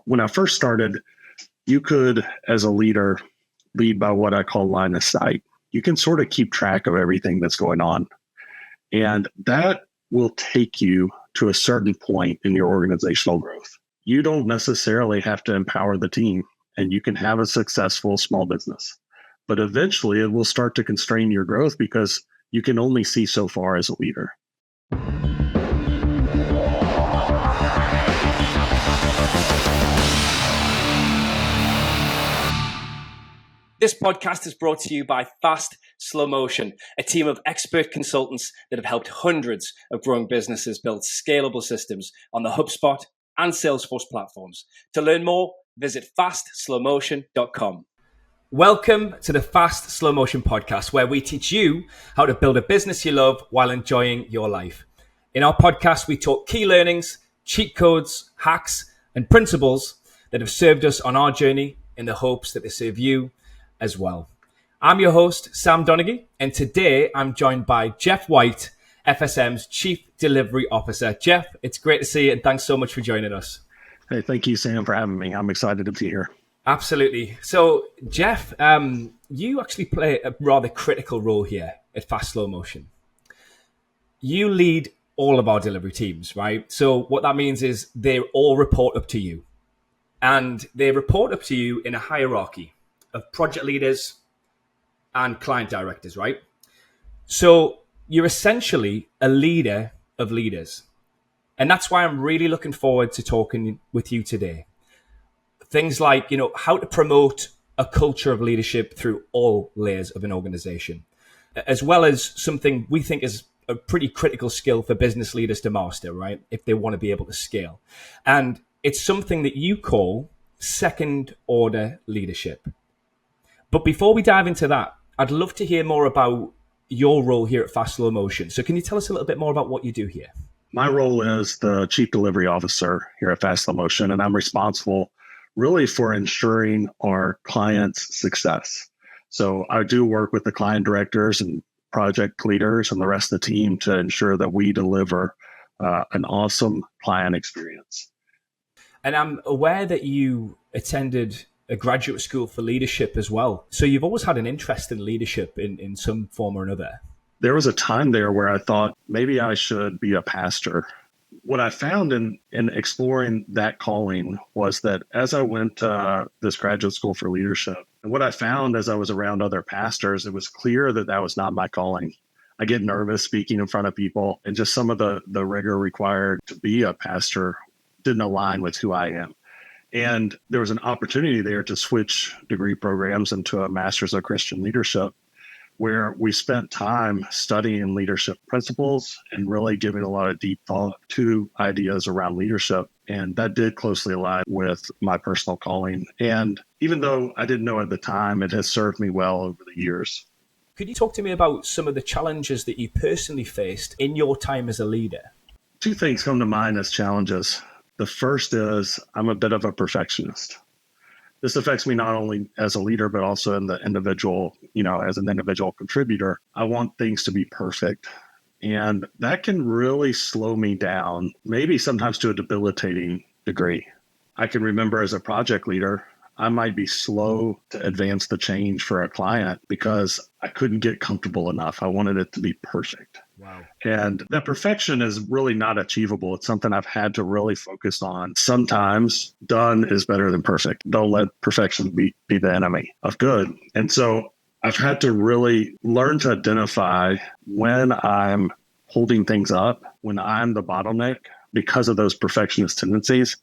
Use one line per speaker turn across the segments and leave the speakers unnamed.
When I first started, you could, as a leader, lead by what I call line of sight. You can sort of keep track of everything that's going on. And that will take you to a certain point in your organizational growth. You don't necessarily have to empower the team, and you can have a successful small business. But eventually it will start to constrain your growth because you can only see so far as a leader.
This podcast is brought to you by Fast Slow Motion, a team of expert consultants that have helped hundreds of growing businesses build scalable systems on the HubSpot and Salesforce platforms. To learn more, visit fastslowmotion.com. Welcome to the Fast Slow Motion podcast, where we teach you how to build a business you love while enjoying your life. In our podcast, we talk key learnings, cheat codes, hacks, and principles that have served us on our journey in the hopes that they serve you as well. I'm your host, Sam Donaghy, and today I'm joined by Jeff White, FSM's Chief Delivery Officer. Jeff, it's great to see you, and thanks so much for joining us.
Hey, thank you, Sam, for having me. I'm excited to be here.
Absolutely. So, Jeff, you actually play a rather critical role here at Fast Slow Motion. You lead all of our delivery teams, right? So what that means is they all report up to you, and they report up to you in a hierarchy of project leaders and client directors, right? So you're essentially a leader of leaders. And that's why I'm really looking forward to talking with you today. Things like, how to promote a culture of leadership through all layers of an organization, as well as something we think is a pretty critical skill for business leaders to master, right? If they want to be able to scale. And it's something that you call second order leadership. But before we dive into that, I'd love to hear more about your role here at Fast Slow Motion. So can you tell us a little bit more about what you do here?
My role is the Chief Delivery Officer here at Fast Slow Motion, and I'm responsible really for ensuring our clients' success. So I do work with the client directors and project leaders and the rest of the team to ensure that we deliver an awesome client experience.
And I'm aware that you attended a graduate school for leadership as well. So you've always had an interest in leadership in some form or another.
There was a time there where I thought maybe I should be a pastor. What I found in exploring that calling was that as I went to this graduate school for leadership, and what I found as I was around other pastors, it was clear that that was not my calling. I get nervous speaking in front of people, and just some of the rigor required to be a pastor didn't align with who I am. And there was an opportunity there to switch degree programs into a Master's of Christian Leadership, where we spent time studying leadership principles and really giving a lot of deep thought to ideas around leadership. And that did closely align with my personal calling. And even though I didn't know at the time, it has served me well over the years.
Could you talk to me about some of the challenges that you personally faced in your time as a leader?
Two things come to mind as challenges. The first is I'm a bit of a perfectionist. This affects me not only as a leader, but also in the individual, as an individual contributor. I want things to be perfect. And that can really slow me down, maybe sometimes to a debilitating degree. I can remember as a project leader, I might be slow to advance the change for a client because I couldn't get comfortable enough. I wanted it to be perfect.
Wow.
And that perfection is really not achievable. It's something I've had to really focus on. Sometimes done is better than perfect. Don't let perfection be the enemy of good. And so I've had to really learn to identify when I'm holding things up, when I'm the bottleneck because of those perfectionist tendencies,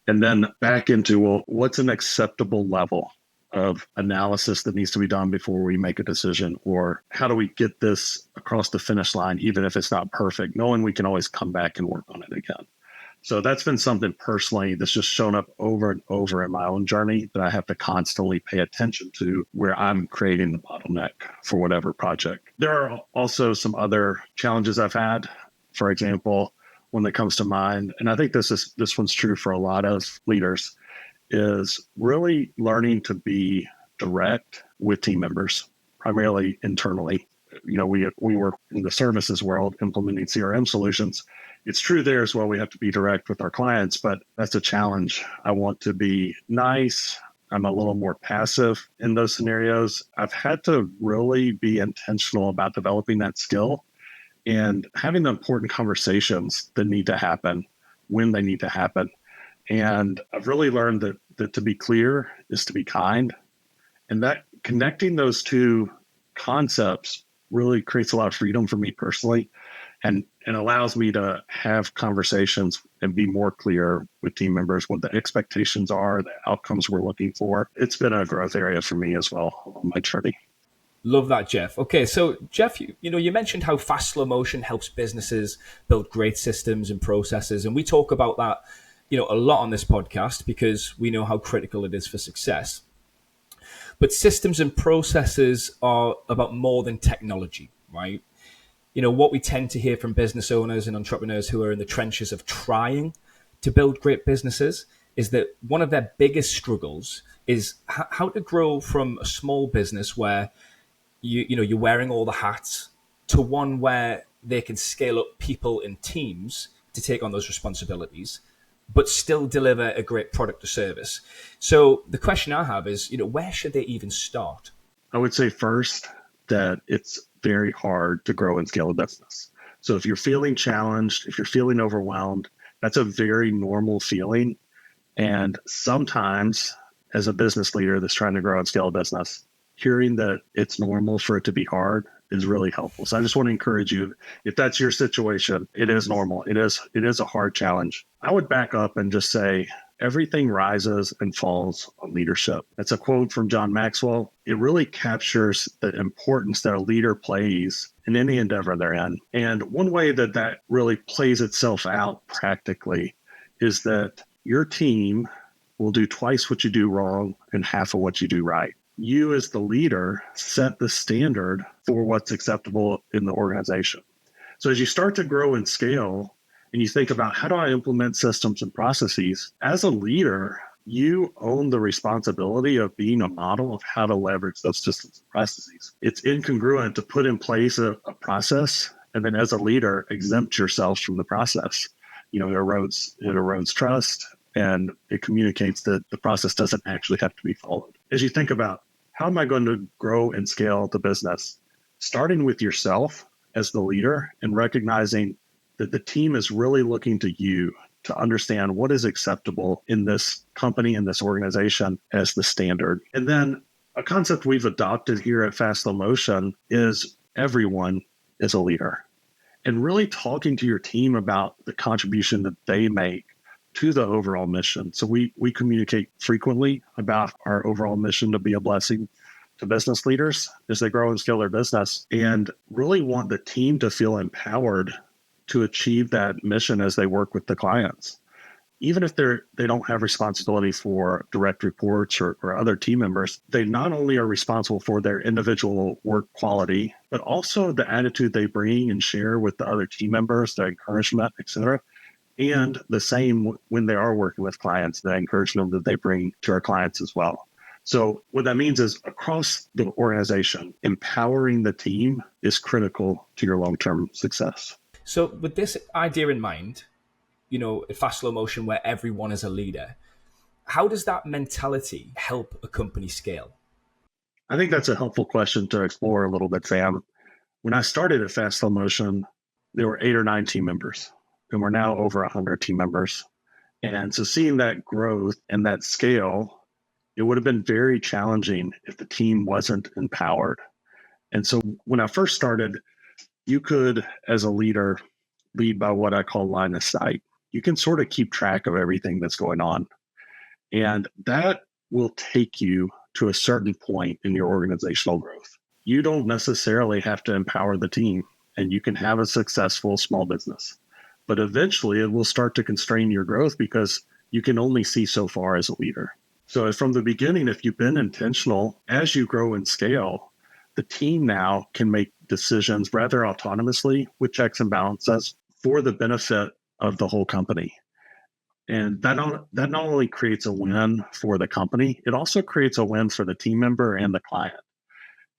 and then back into, well, what's an acceptable level of analysis that needs to be done before we make a decision, or how do we get this across the finish line, even if it's not perfect, knowing we can always come back and work on it again. So that's been something personally that's just shown up over and over in my own journey that I have to constantly pay attention to, where I'm creating the bottleneck for whatever project. There are also some other challenges I've had. For example, one that comes to mind, and I think this one's true for a lot of leaders, is really learning to be direct with team members, primarily internally. We work in the services world implementing CRM solutions, it's true there as well. We have to be direct with our clients, but that's a challenge. I want to be nice. I'm a little more passive in those scenarios. I've had to really be intentional about developing that skill and having the important conversations that need to happen when they need to happen. And I've really learned that to be clear is to be kind. And that connecting those two concepts really creates a lot of freedom for me personally and allows me to have conversations and be more clear with team members what the expectations are, the outcomes we're looking for. It's been a growth area for me as well on my journey.
Love that, Jeff. Okay, so Jeff, you mentioned how fast slow motion helps businesses build great systems and processes, and we talk about that, a lot on this podcast because we know how critical it is for success. But systems and processes are about more than technology, right? What we tend to hear from business owners and entrepreneurs who are in the trenches of trying to build great businesses is that one of their biggest struggles is how to grow from a small business where you're wearing all the hats to one where they can scale up people in teams to take on those responsibilities, but still deliver a great product or service. So the question I have is, where should they even start?
I would say first that it's very hard to grow and scale a business. So if you're feeling challenged, if you're feeling overwhelmed, that's a very normal feeling. And sometimes as a business leader that's trying to grow and scale a business, hearing that it's normal for it to be hard is really helpful. So I just want to encourage you, if that's your situation, it is normal. It is a hard challenge. I would back up and just say, everything rises and falls on leadership. That's a quote from John Maxwell. It really captures the importance that a leader plays in any endeavor they're in. And one way that really plays itself out practically is that your team will do twice what you do wrong and half of what you do right. You as the leader set the standard for what's acceptable in the organization. So as you start to grow and scale, and you think about how do I implement systems and processes, as a leader, you own the responsibility of being a model of how to leverage those systems and processes. It's incongruent to put in place a process and then as a leader, exempt yourself from the process. It erodes trust and it communicates that the process doesn't actually have to be followed. As you think about how am I going to grow and scale the business, starting with yourself as the leader and recognizing that the team is really looking to you to understand what is acceptable in this company, in this organization as the standard. And then a concept we've adopted here at Fast Slow Motion is everyone is a leader. And really talking to your team about the contribution that they make to the overall mission. So we communicate frequently about our overall mission to be a blessing to business leaders as they grow and scale their business, and really want the team to feel empowered to achieve that mission as they work with the clients. Even if they don't have responsibility for direct reports or other team members, they not only are responsible for their individual work quality, but also the attitude they bring and share with the other team members, their encouragement, et cetera. And the same when they are working with clients, the encouragement that they bring to our clients as well. So what that means is across the organization, empowering the team is critical to your long-term success.
So with this idea in mind, at Fast Slow Motion where everyone is a leader, how does that mentality help a company scale?
I think that's a helpful question to explore a little bit, Sam. When I started at Fast Slow Motion, there were 8 or 9 team members, and we're now over 100 team members. And so seeing that growth and that scale, it would have been very challenging if the team wasn't empowered. And so when I first started, you could, as a leader, lead by what I call line of sight. You can sort of keep track of everything that's going on. And that will take you to a certain point in your organizational growth. You don't necessarily have to empower the team, and you can have a successful small business. But eventually it will start to constrain your growth because you can only see so far as a leader. So from the beginning, if you've been intentional, as you grow and scale, the team now can make decisions rather autonomously with checks and balances for the benefit of the whole company. And that not only creates a win for the company, it also creates a win for the team member and the client.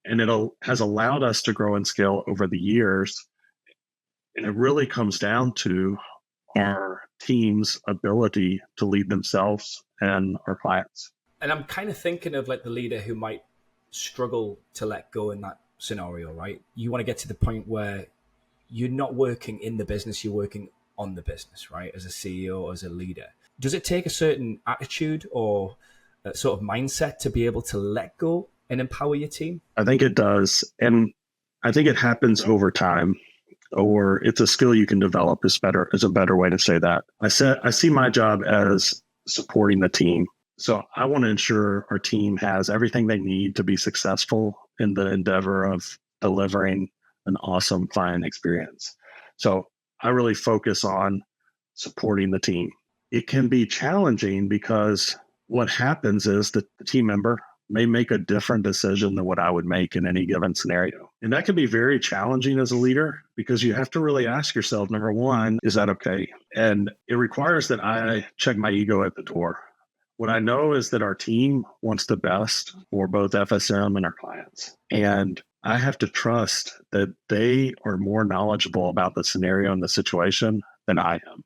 And it has allowed us to grow and scale over the years. And it really comes down to our team's ability to lead themselves and our clients.
And I'm kind of thinking of like the leader who might struggle to let go in that scenario, right? You want to get to the point where you're not working in the business, you're working on the business, right? As a CEO, or as a leader. Does it take a certain attitude or a sort of mindset to be able to let go and empower your team?
I think it does. And I think it happens over time, or it's a skill you can develop is a better way to say that. I see my job as supporting the team. So I want to ensure our team has everything they need to be successful in the endeavor of delivering an awesome client experience. So I really focus on supporting the team. It can be challenging because what happens is that the team member may make a different decision than what I would make in any given scenario. And that can be very challenging as a leader because you have to really ask yourself, number one, is that okay? And it requires that I check my ego at the door. What I know is that our team wants the best for both FSM and our clients. And I have to trust that they are more knowledgeable about the scenario and the situation than I am.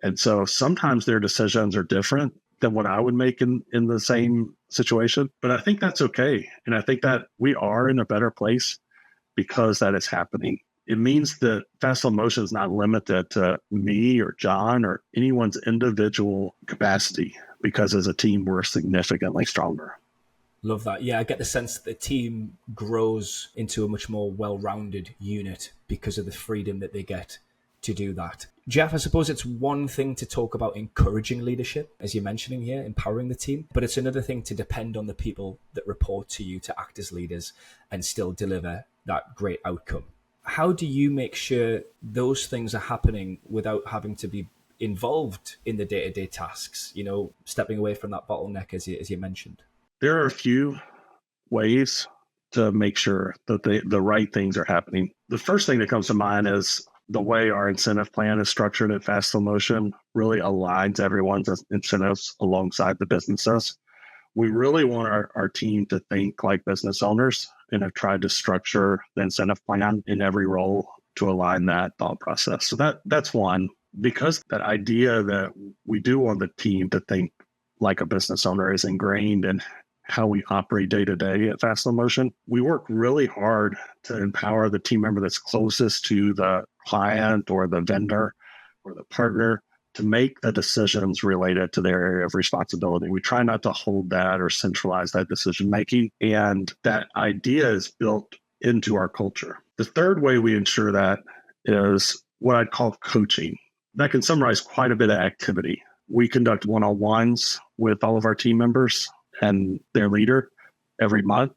And so sometimes their decisions are different than what I would make in the same situation. But I think that's okay. And I think that we are in a better place because that is happening. It means that Fast Slow Motion is not limited to me or John or anyone's individual capacity, because as a team, we're significantly stronger.
Love that. Yeah, I get the sense that the team grows into a much more well-rounded unit because of the freedom that they get to do that. Jeff, I suppose it's one thing to talk about encouraging leadership, as you're mentioning here, empowering the team, but it's another thing to depend on the people that report to you to act as leaders and still deliver that great outcome. How do you make sure those things are happening without having to be involved in the day-to-day tasks, stepping away from that bottleneck, as you mentioned?
There are a few ways to make sure that the right things are happening. The first thing that comes to mind is the way our incentive plan is structured at Fast Slow Motion really aligns everyone's incentives alongside the businesses. We really want our team to think like business owners and have tried to structure the incentive plan in every role to align that thought process. So that's one. Because that idea that we do want the team to think like a business owner is ingrained in how we operate day to day at Fast Slow Motion, we work really hard to empower the team member that's closest to the client or the vendor or the partner to make the decisions related to their area of responsibility. We try not to hold that or centralize that decision making. And that idea is built into our culture. The third way we ensure that is what I'd call coaching. That can summarize quite a bit of activity. We conduct one-on-ones with all of our team members and their leader every month.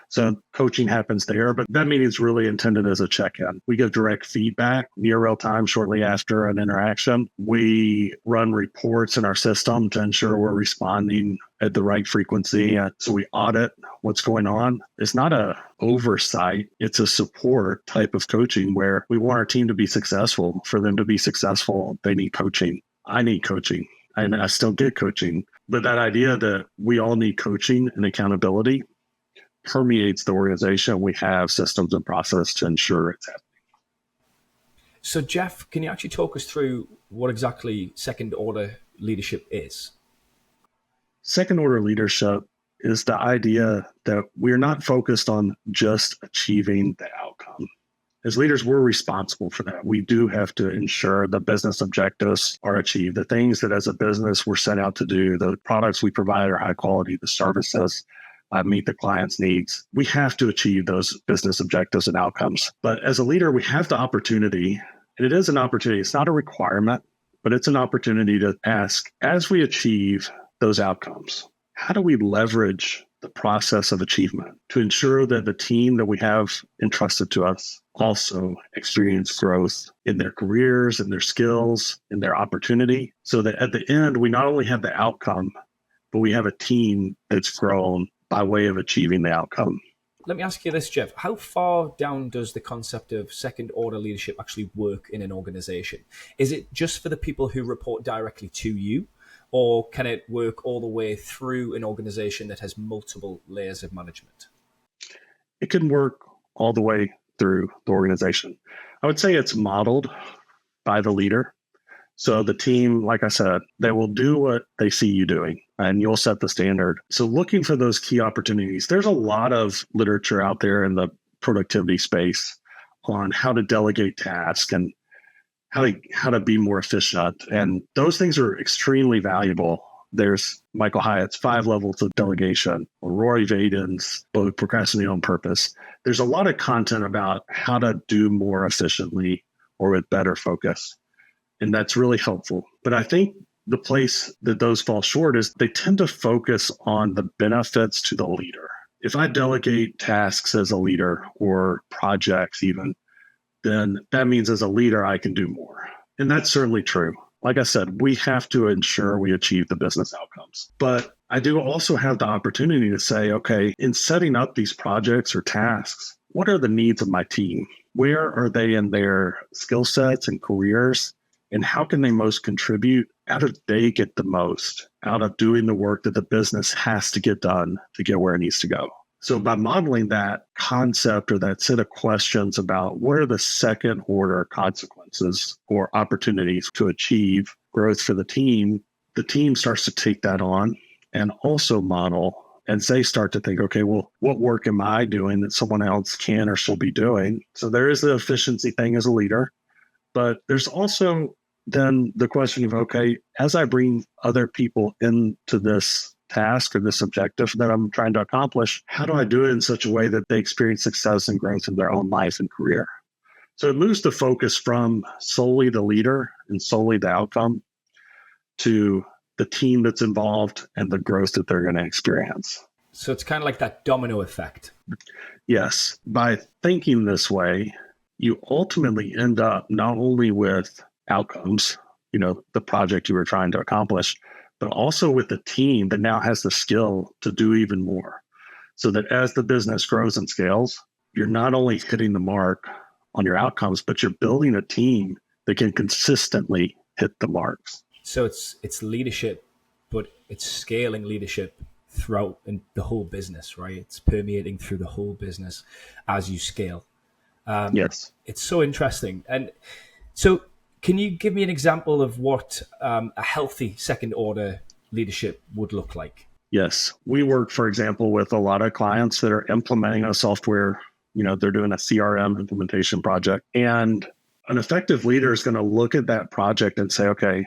So coaching happens there, but that meeting is really intended as a check-in. We give direct feedback near real time shortly after an interaction. We run reports in our system to ensure we're responding at the right frequency. So we audit what's going on. It's not a oversight, it's a support type of coaching where we want our team to be successful. For them to be successful, they need coaching. I need coaching, and I still get coaching. But that idea that we all need coaching and accountability permeates the organization. We have systems and process to ensure it's happening.
So, Jeff, can you actually talk us through what exactly second order leadership is?
Second order leadership is the idea that we're not focused on just achieving the outcome. As leaders, we're responsible for that. We do have to ensure the business objectives are achieved. The things that as a business we're set out to do, the products we provide are high quality, the services meet the client's needs. We have to achieve those business objectives and outcomes. But as a leader, we have the opportunity, and it is an opportunity. It's not a requirement, but it's an opportunity to ask, as we achieve those outcomes, how do we leverage the process of achievement to ensure that the team that we have entrusted to us also experience growth in their careers, in their skills, in their opportunity, so that at the end, we not only have the outcome, but we have a team that's grown by way of achieving the outcome.
Let me ask you this, Jeff. How far down does the concept of second order leadership actually work in an organization? Is it just for the people who report directly to you? Or can it work all the way through an organization that has multiple layers of management?
It can work all the way through the organization. I would say it's modeled by the leader, So the team, like I said, they will do what they see you doing and you'll set the standard. So looking for those key opportunities, there's a lot of literature out there in the productivity space on how to delegate tasks and how to be more efficient. And those things are extremely valuable. There's Michael Hyatt's 5 levels of delegation, or Rory Vaden's both Procrastinating on Purpose. There's a lot of content about how to do more efficiently or with better focus. And that's really helpful. But I think the place that those fall short is they tend to focus on the benefits to the leader. If I delegate tasks as a leader or projects even, then that means as a leader, I can do more. And that's certainly true. Like I said, we have to ensure we achieve the business outcomes. But I do also have the opportunity to say, okay, in setting up these projects or tasks, what are the needs of my team? Where are they in their skill sets and careers? And how can they most contribute? How do they get the most out of doing the work that the business has to get done to get where it needs to go? So by modeling that concept or that set of questions about what are the second order consequences or opportunities to achieve growth for the team starts to take that on and also model. And they start to think, okay, well, what work am I doing that someone else can or should be doing? So there is the efficiency thing as a leader, but there's also then the question of, okay, as I bring other people into this task or this objective that I'm trying to accomplish, how do I do it in such a way that they experience success and growth in their own life and career? So it moves the focus from solely the leader and solely the outcome to the team that's involved and the growth that they're going to experience.
So it's kind of like that domino effect.
Yes. By thinking this way, you ultimately end up not only with outcomes, the project you were trying to accomplish, but also with a team that now has the skill to do even more. So that as the business grows and scales, you're not only hitting the mark on your outcomes, but you're building a team that can consistently hit the marks.
So it's leadership, but it's scaling leadership throughout the whole business, right? It's permeating through the whole business as you scale.
Yes.
It's so interesting. And so can you give me an example of what a healthy second order leadership would look like?
Yes. We work, for example, with a lot of clients that are implementing a software, they're doing a CRM implementation project. And an effective leader is going to look at that project and say, okay,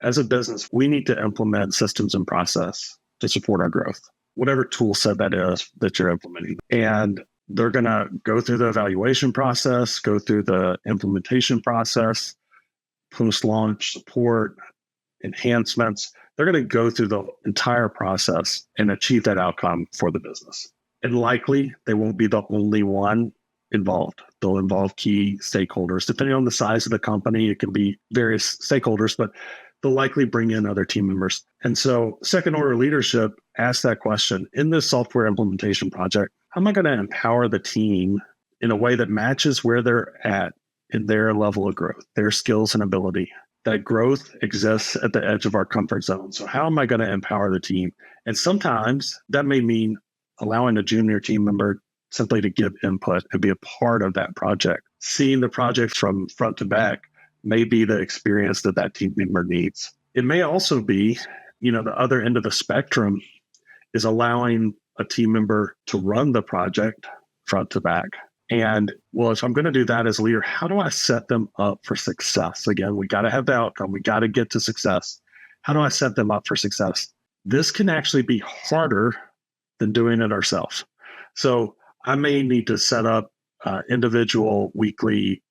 as a business, we need to implement systems and process to support our growth, whatever tool set that is that you're implementing. And they're going to go through the evaluation process, go through the implementation process, post-launch support, enhancements. They're going to go through the entire process and achieve that outcome for the business. And likely, they won't be the only one involved. They'll involve key stakeholders. Depending on the size of the company, it can be various stakeholders, but they'll likely bring in other team members. And so second order leadership asks that question. In this software implementation project, how am I going to empower the team in a way that matches where they're at in their level of growth, their skills and ability? That growth exists at the edge of our comfort zone. So how am I going to empower the team? And sometimes that may mean allowing a junior team member simply to give input and be a part of that project. Seeing the project from front to back may be the experience that team member needs. It may also be, the other end of the spectrum is allowing a team member to run the project front to back. And well, if I'm going to do that as a leader, how do I set them up for success? Again, we got to have the outcome. We got to get to success. How do I set them up for success? This can actually be harder than doing it ourselves. So I may need to set up individual weekly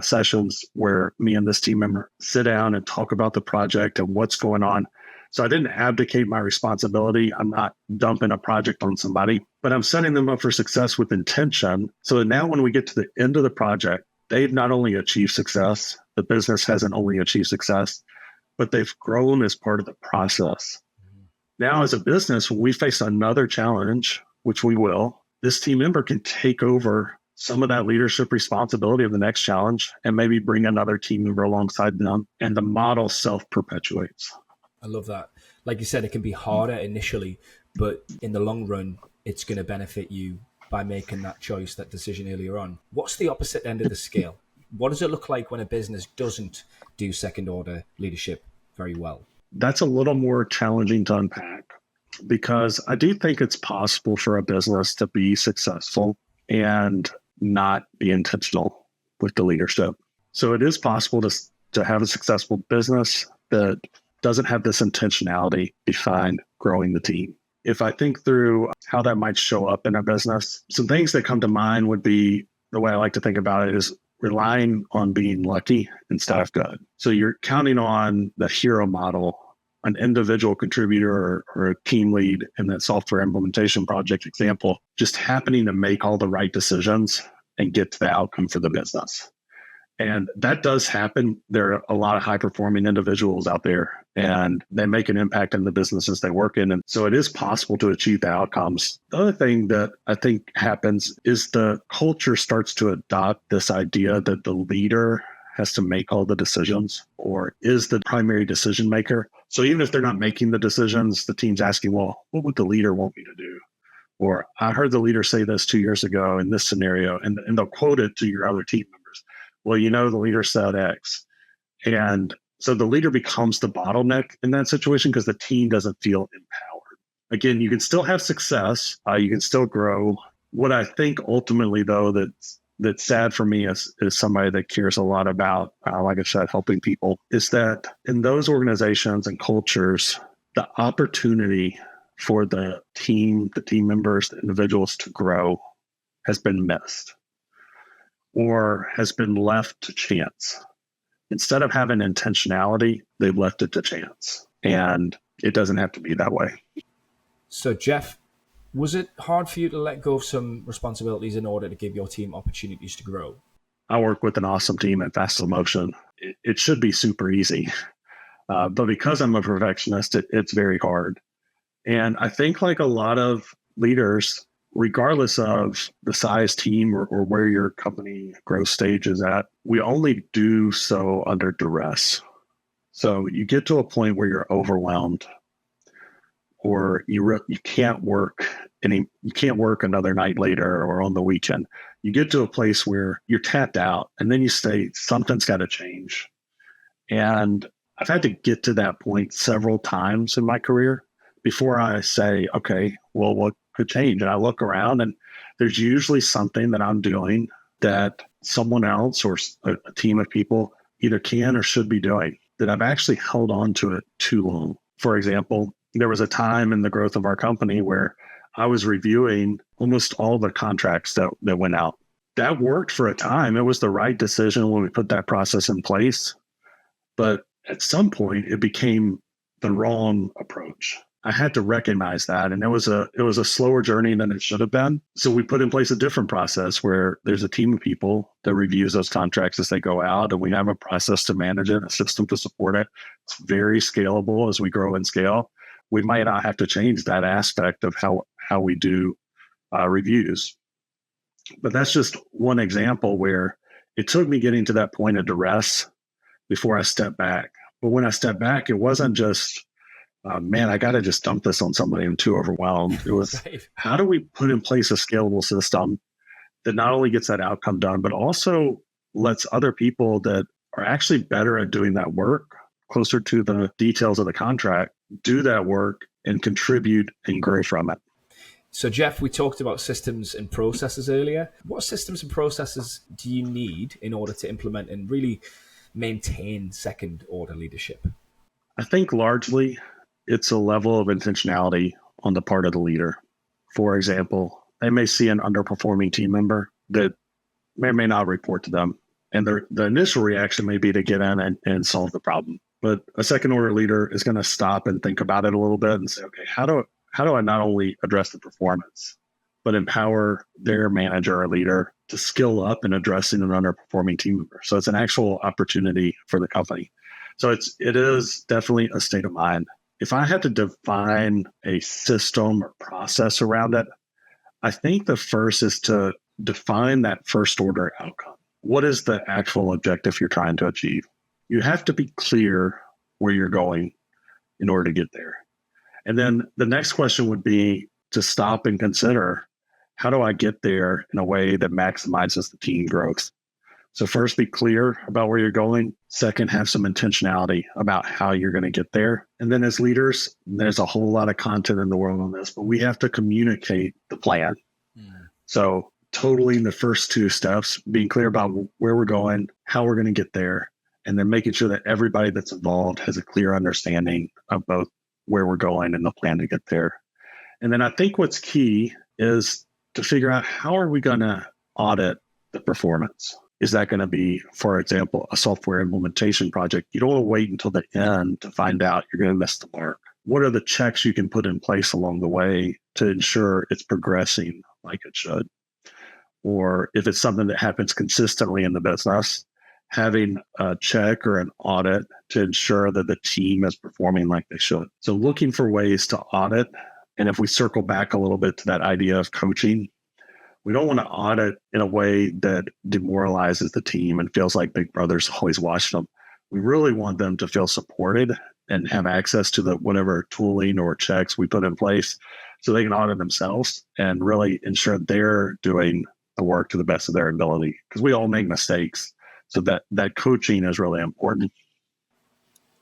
sessions where me and this team member sit down and talk about the project and what's going on. So I didn't abdicate my responsibility. I'm not dumping a project on somebody, but I'm setting them up for success with intention. So that now when we get to the end of the project, they've not only achieved success, the business hasn't only achieved success, but they've grown as part of the process. Now, as a business, when we face another challenge, which we will, this team member can take over some of that leadership responsibility of the next challenge and maybe bring another team member alongside them, and the model self-perpetuates.
I love that. Like you said, it can be harder initially, but in the long run, it's going to benefit you by making that choice, that decision earlier on. What's the opposite end of the scale? What does it look like when a business doesn't do second order leadership very well?
That's a little more challenging to unpack because I do think it's possible for a business to be successful and not be intentional with the leadership. So it is possible to have a successful business that doesn't have this intentionality behind growing the team. If I think through how that might show up in a business, some things that come to mind would be the way I like to think about it is relying on being lucky instead of good. So you're counting on the hero model, an individual contributor or a team lead in that software implementation project example, just happening to make all the right decisions and get to the outcome for the business. And that does happen. There are a lot of high performing individuals out there and they make an impact in the businesses they work in. And so it is possible to achieve the outcomes. The other thing that I think happens is the culture starts to adopt this idea that the leader has to make all the decisions or is the primary decision maker. So even if they're not making the decisions, the team's asking, well, what would the leader want me to do? Or I heard the leader say this 2 years ago in this scenario, and they'll quote it to your other team members. Well, the leader said X. And so the leader becomes the bottleneck in that situation because the team doesn't feel empowered. Again, you can still have success. You can still grow. What I think ultimately, though, that's sad for me as somebody that cares a lot about, like I said, helping people, is that in those organizations and cultures, the opportunity for the team members, the individuals to grow has been missed or has been left to chance. Instead of having intentionality, they've left it to chance. And it doesn't have to be that way.
So, Jeff, was it hard for you to let go of some responsibilities in order to give your team opportunities to grow?
I work with an awesome team at Fast Slow Motion. It should be super easy. But because I'm a perfectionist, it's very hard. And I think like a lot of leaders, regardless of the size team or where your company growth stage is at, we only do so under duress. So you get to a point where you're overwhelmed or you can't work you can't work another night later or on the weekend. You get to a place where you're tapped out and then you say, something's got to change. And I've had to get to that point several times in my career before I say, okay, well, what could change? And I look around and there's usually something that I'm doing that someone else or a team of people either can or should be doing that I've actually held on to it too long. For example, there was a time in the growth of our company where I was reviewing almost all the contracts that went out. That worked for a time. It was the right decision when we put that process in place. But at some point, it became the wrong approach. I had to recognize that. And it was a slower journey than it should have been. So we put in place a different process where there's a team of people that reviews those contracts as they go out. And we have a process to manage it, a system to support it. It's very scalable as we grow and scale. We might not have to change that aspect of how we do reviews. But that's just one example where it took me getting to that point of duress before I stepped back. But when I stepped back, it wasn't just, man, I got to just dump this on somebody. I'm too overwhelmed. It was, right. How do we put in place a scalable system that not only gets that outcome done, but also lets other people that are actually better at doing that work, closer to the details of the contract, do that work and contribute and grow from it.
So, Jeff, we talked about systems and processes earlier. What systems and processes do you need in order to implement and really maintain second order leadership?
I think largely it's a level of intentionality on the part of the leader. For example, they may see an underperforming team member that may or may not report to them. And the initial reaction may be to get in and solve the problem. But a second order leader is going to stop and think about it a little bit and say, okay, how do I not only address the performance, but empower their manager or leader to skill up in addressing an underperforming team member? So it's an actual opportunity for the company. So it is definitely a state of mind. If I had to define a system or process around it, I think the first is to define that first order outcome. What is the actual objective you're trying to achieve? You have to be clear where you're going in order to get there. And then the next question would be to stop and consider, how do I get there in a way that maximizes the team growth? So first, be clear about where you're going. Second, have some intentionality about how you're going to get there. And then as leaders, there's a whole lot of content in the world on this, but we have to communicate the plan. So totaling the first two steps, being clear about where we're going, how we're going to get there, and then making sure that everybody that's involved has a clear understanding of both where we're going and the plan to get there. And then I think what's key is to figure out how are we going to audit the performance. Is that going to be, for example, a software implementation project? You don't want to wait until the end to find out you're going to miss the mark. What are the checks you can put in place along the way to ensure it's progressing like it should? Or if it's something that happens consistently in the business, having a check or an audit to ensure that the team is performing like they should. So looking for ways to audit. And if we circle back a little bit to that idea of coaching, we don't want to audit in a way that demoralizes the team and feels like Big Brother's always watching them. We really want them to feel supported and have access to the whatever tooling or checks we put in place so they can audit themselves and really ensure they're doing the work to the best of their ability, because we all make mistakes. So that coaching is really important.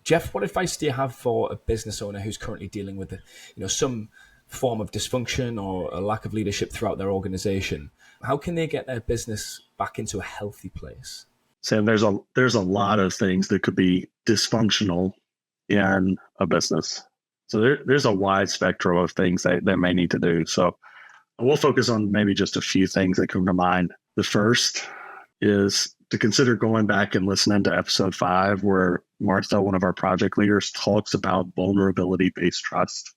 Jeff, what advice do you have for a business owner who's currently dealing with some form of dysfunction or a lack of leadership throughout their organization? How can they get their business back into a healthy place?
Sam, there's a lot of things that could be dysfunctional in a business. So there's a wide spectrum of things that may need to do. So we'll focus on maybe just a few things that come to mind. The first is to consider going back and listening to episode 5, where Martha, one of our project leaders, talks about vulnerability-based trust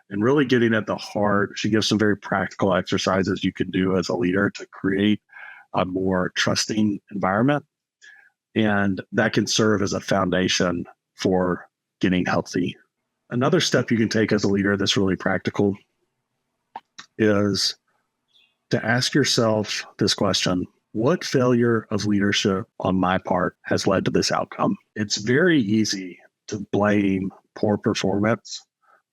and really getting at the heart. She gives some very practical exercises you can do as a leader to create a more trusting environment. And that can serve as a foundation for getting healthy. Another step you can take as a leader that's really practical is to ask yourself this question: what failure of leadership on my part has led to this outcome? It's very easy to blame poor performance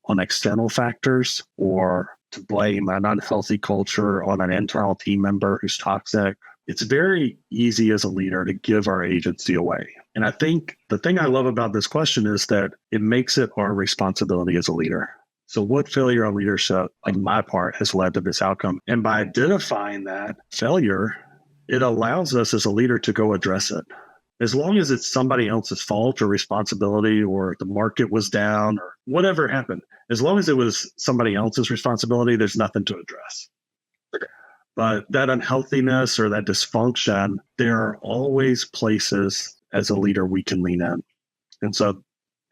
on external factors, or to blame an unhealthy culture on an internal team member who's toxic. It's very easy as a leader to give our agency away. And I think the thing I love about this question is that it makes it our responsibility as a leader. So what failure of leadership on my part has led to this outcome? And by identifying that failure, it allows us as a leader to go address it. As long as it's somebody else's fault or responsibility, or the market was down or whatever happened, as long as it was somebody else's responsibility, there's nothing to address. But that unhealthiness or that dysfunction, there are always places as a leader we can lean in. And so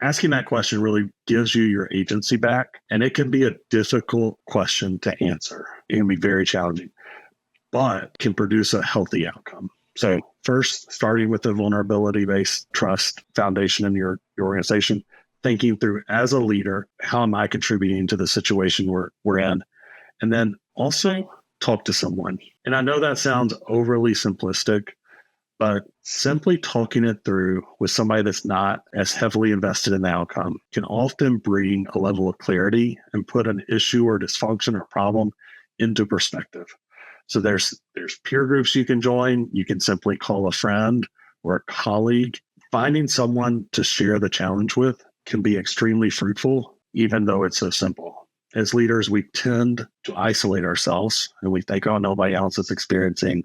asking that question really gives you your agency back. And it can be a difficult question to answer. It can be very challenging, but can produce a healthy outcome. So first, starting with the vulnerability-based trust foundation in your organization, thinking through as a leader, how am I contributing to the situation we're in? And then also talk to someone. And I know that sounds overly simplistic, but simply talking it through with somebody that's not as heavily invested in the outcome can often bring a level of clarity and put an issue or dysfunction or problem into perspective. So there's peer groups you can join. You can simply call a friend or a colleague. Finding someone to share the challenge with can be extremely fruitful, even though it's so simple. As leaders, we tend to isolate ourselves and we think, oh, nobody else is experiencing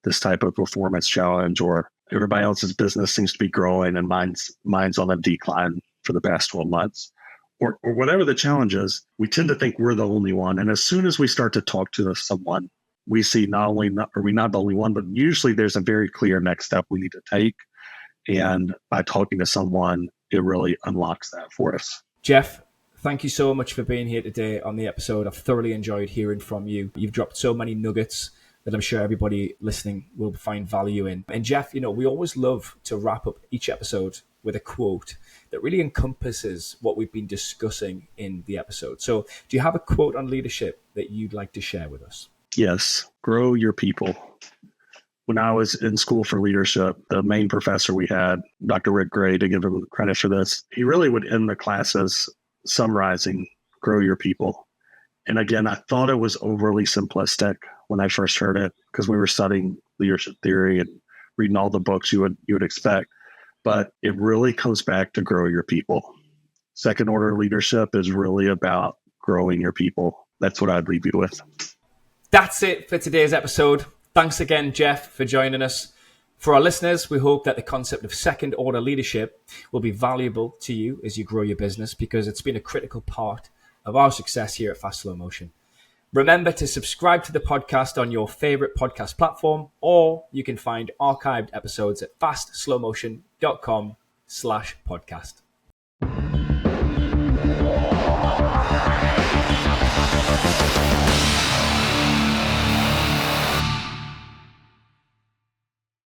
this type of performance challenge, or everybody else's business seems to be growing and mine's on a decline for the past 12 months. Or whatever the challenge is, we tend to think we're the only one. And as soon as we start to talk to someone, we see not the only one, but usually there's a very clear next step we need to take. And by talking to someone, it really unlocks that for us.
Jeff, thank you so much for being here today on the episode. I've thoroughly enjoyed hearing from you. You've dropped so many nuggets that I'm sure everybody listening will find value in. And Jeff, we always love to wrap up each episode with a quote that really encompasses what we've been discussing in the episode. So do you have a quote on leadership that you'd like to share with us?
Yes. Grow your people. When I was in school for leadership, the main professor we had, Dr. Rick Gray, to give him credit for this, he really would end the classes summarizing, grow your people. And again, I thought it was overly simplistic when I first heard it, because we were studying leadership theory and reading all the books you would expect. But it really comes back to grow your people. Second order leadership is really about growing your people. That's what I'd leave you with.
That's it for today's episode. Thanks again, Jeff, for joining us. For our listeners, we hope that the concept of second order leadership will be valuable to you as you grow your business, because it's been a critical part of our success here at Fast Slow Motion. Remember to subscribe to the podcast on your favorite podcast platform, or you can find archived episodes at fastslowmotion.com/podcast.